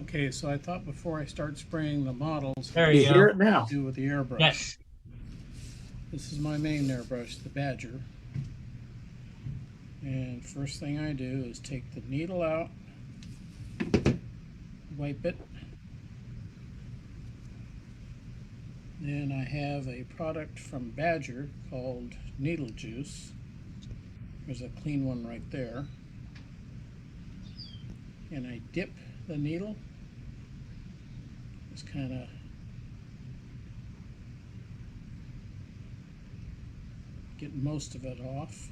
Okay, so I thought before I start spraying the models, There You you hear go. it now. do with the airbrush. Yes. This is my main airbrush, the Badger. And first thing I do is take the needle out, wipe it. Then I have a product from Badger called Needle Juice. There's a clean one right there. And I dip the needle. Just kind of get most of it off.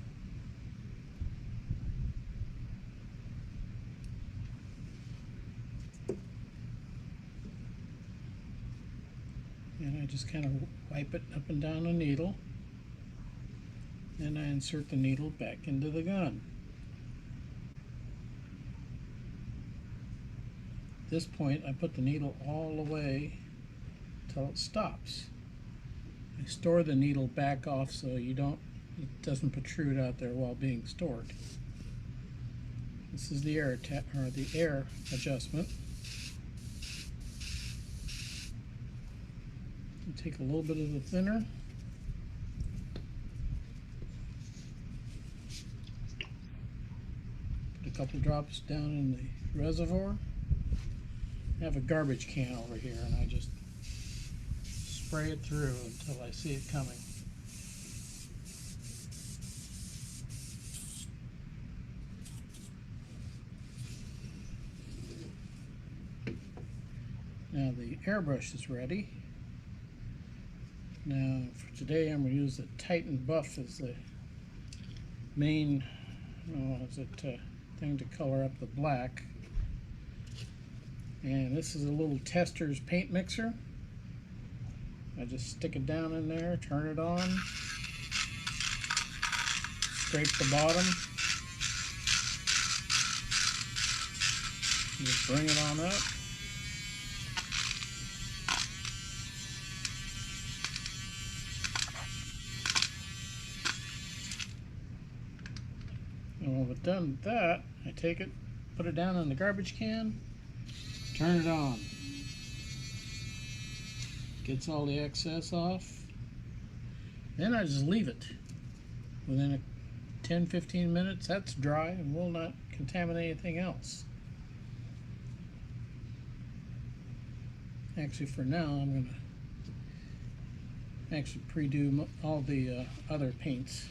And I just kind of wipe it up and down the needle. And I insert the needle back into the gun. At this point, I put the needle all the way till it stops. I store the needle back off so it doesn't protrude out there while being stored. This is the air adjustment. You take a little bit of the thinner. Put a couple drops down in the reservoir. I have a garbage can over here and I just spray it through until I see it coming. Now the airbrush is ready. Now for today I'm going to use the Titan Buff as the main thing to color up the black. And this is a little Tester's paint mixer. I just stick it down in there, turn it on, scrape the bottom, just bring it on up. And when we're done with that, I take it, put it down in the garbage can, turn it on. Gets all the excess off. Then I just leave it. Within 10-15 minutes, that's dry and will not contaminate anything else. Actually, for now, I'm going to actually pre-do all the other paints.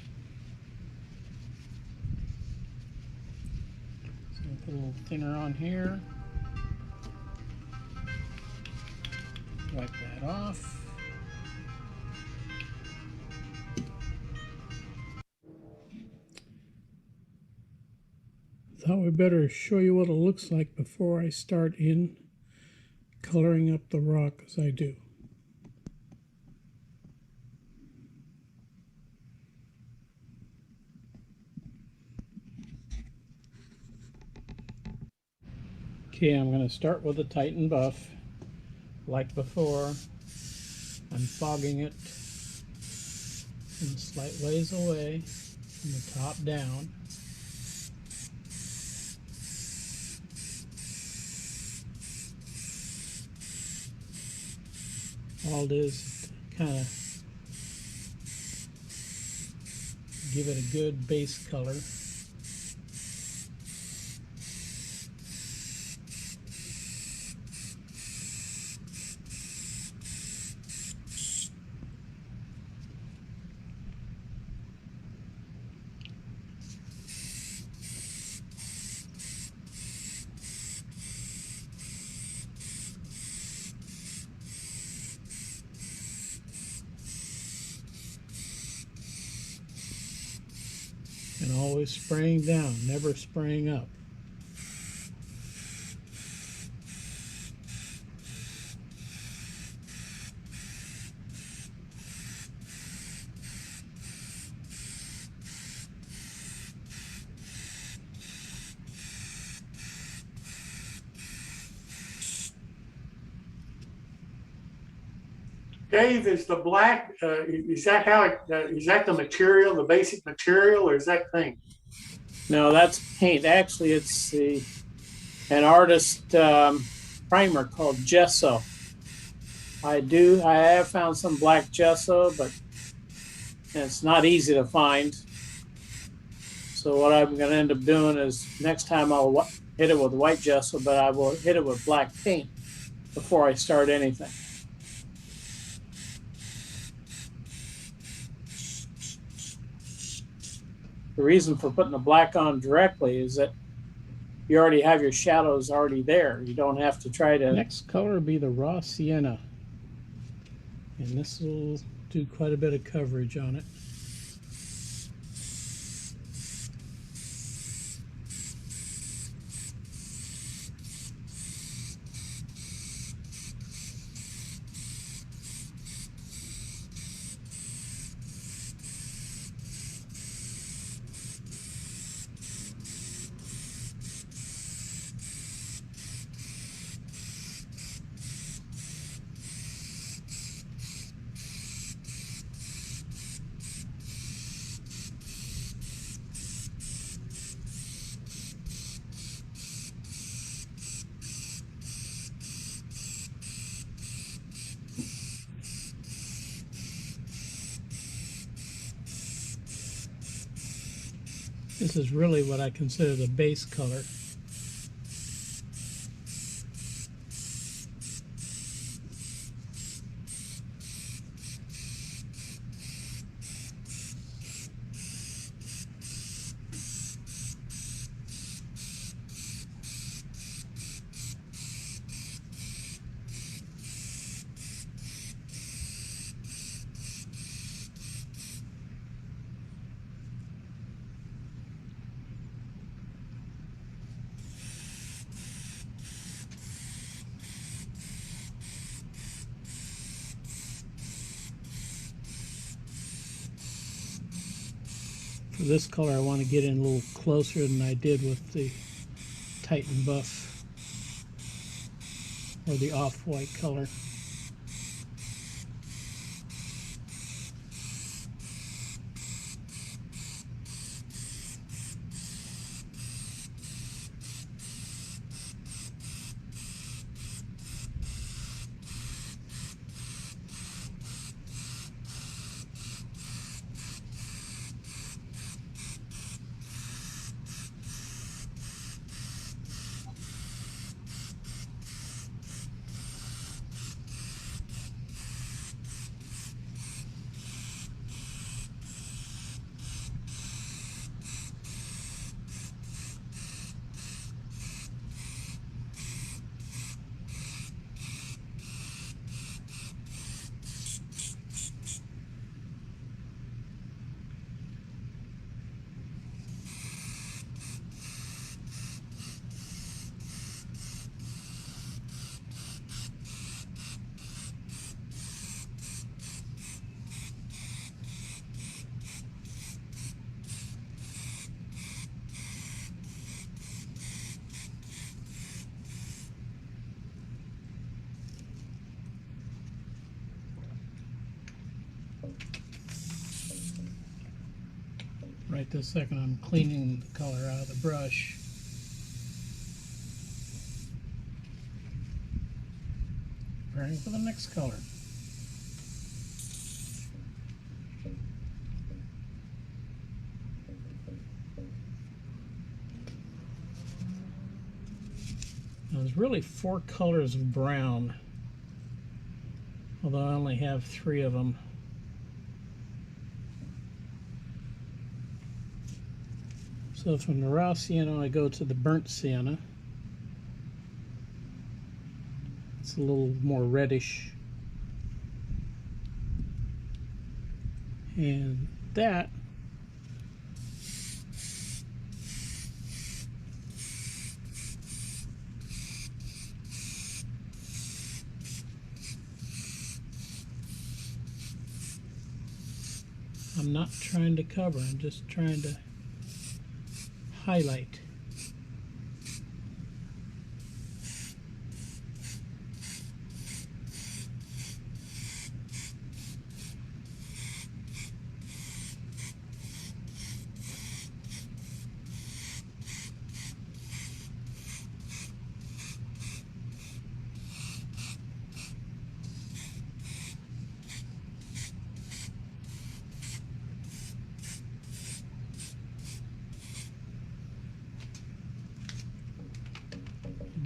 So I'll put a little thinner on here. Wipe that off. Thought we'd better show you what it looks like before I start in coloring up the rock as I do. Okay, I'm going to start with the Titan Buff. Like before, I'm fogging it in slight ways away from the top down. All it is kind of give it a good base color. And always spraying down, never spraying up. Dave, is the black, is that how it, is that the material, the basic material, or is that paint? No, that's paint. Actually, it's an artist primer called gesso. I have found some black gesso, but it's not easy to find. So what I'm going to end up doing is next time I'll hit it with white gesso, but I will hit it with black paint before I start anything. The reason for putting the black on directly is that you already have your shadows already there. You don't have to try to... Next color will be the raw sienna. And this will do quite a bit of coverage on it. This is really what I consider the base color. For this color, I want to get in a little closer than I did with the Titan Buff or the off-white color. Right this second, I'm cleaning the color out of the brush. Preparing for the next color. Now, there's really 4 colors of brown, although I only have 3 of them. So from the raw sienna, I go to the burnt sienna. It's a little more reddish. And that I'm not trying to cover, I'm just trying to highlight.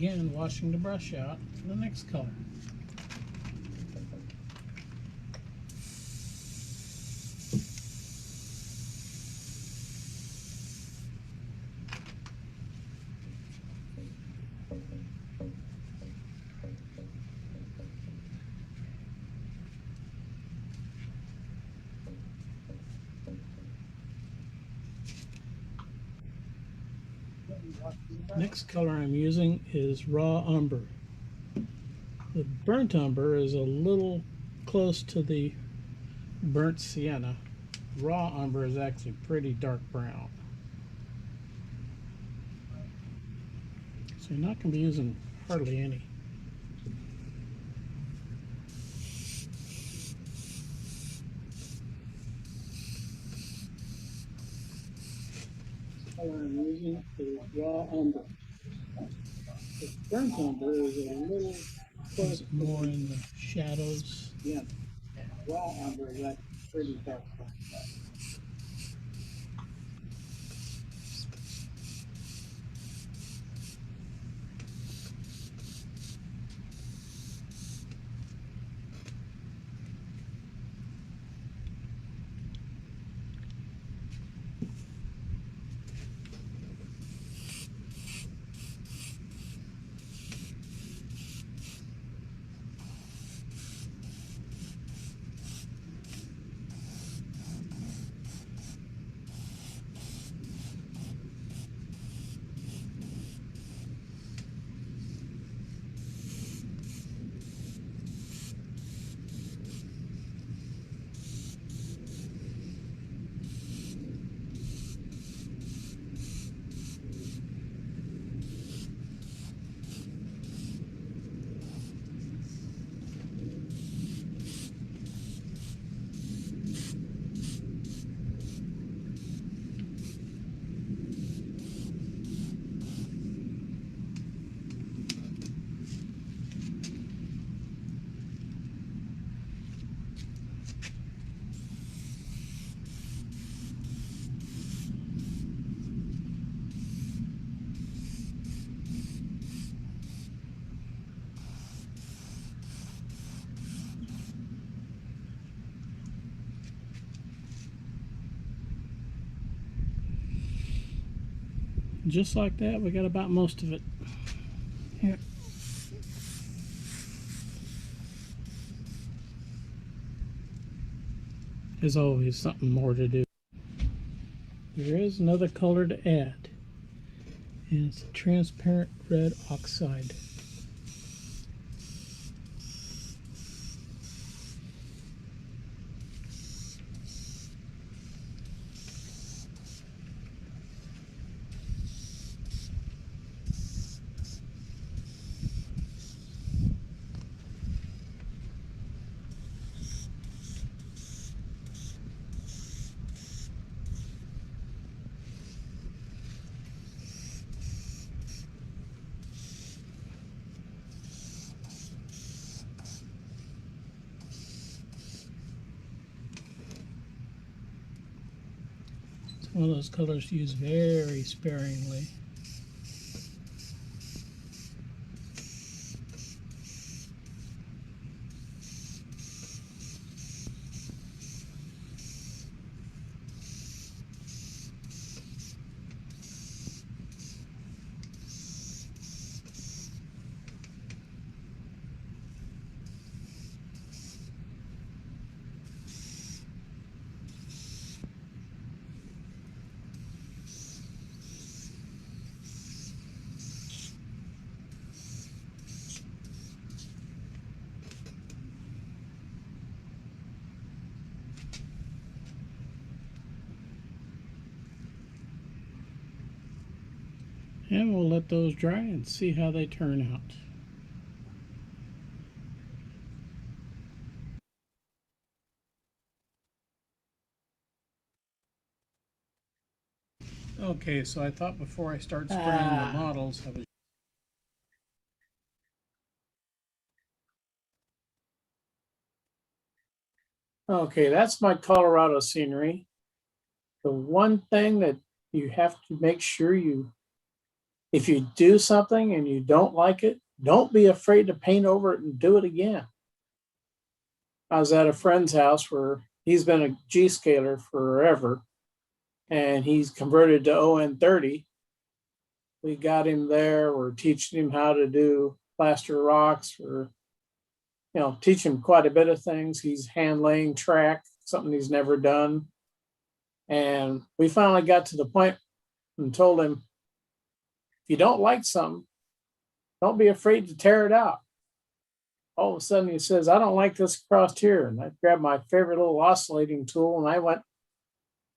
again, washing the brush out for the next color. Next color I'm using is raw umber. The burnt umber is a little close to the burnt sienna. Raw umber is actually pretty dark brown. So you're not going to be using hardly any. The color I'm using is raw umber. The burnt umber is a little close more in the shadows. Yeah, raw umber is actually pretty dark brown. Just like that, we got about most of it. Here. There's always something more to do. There is another color to add, and it's a transparent red oxide. It's one of those colors used very sparingly. And we'll let those dry and see how they turn out. Okay, so I thought before I start spraying the models, I was okay, that's my Colorado scenery. The one thing that you have to make sure you if you do something and you don't like it, don't be afraid to paint over it and do it again. I was at a friend's house where he's been a G scaler forever, and he's converted to ON30. We got him there. We're teaching him how to do plaster rocks. We're, teaching him quite a bit of things. He's hand laying track, something he's never done. And we finally got to the point and told him, if you don't like something, don't be afraid to tear it out. All of a sudden he says, I don't like this across here. And I grabbed my favorite little oscillating tool and I went,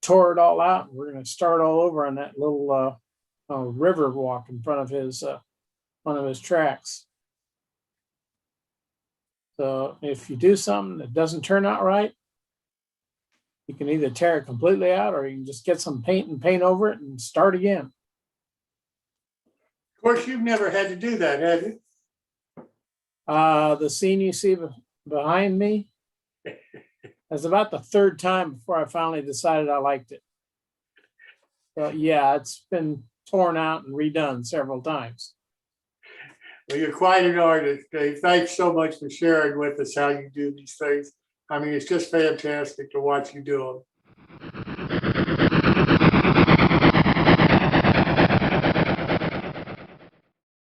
tore it all out. We're going to start all over on that little river walk in front of his one of his tracks. So if you do something that doesn't turn out right, you can either tear it completely out or you can just get some paint and paint over it and start again. Of course, you've never had to do that, have you? The scene you see behind me is about the third time before I finally decided I liked it. So yeah, it's been torn out and redone several times. Well, you're quite an artist, Dave. Thanks so much for sharing with us how you do these things. I mean, it's just fantastic to watch you do them.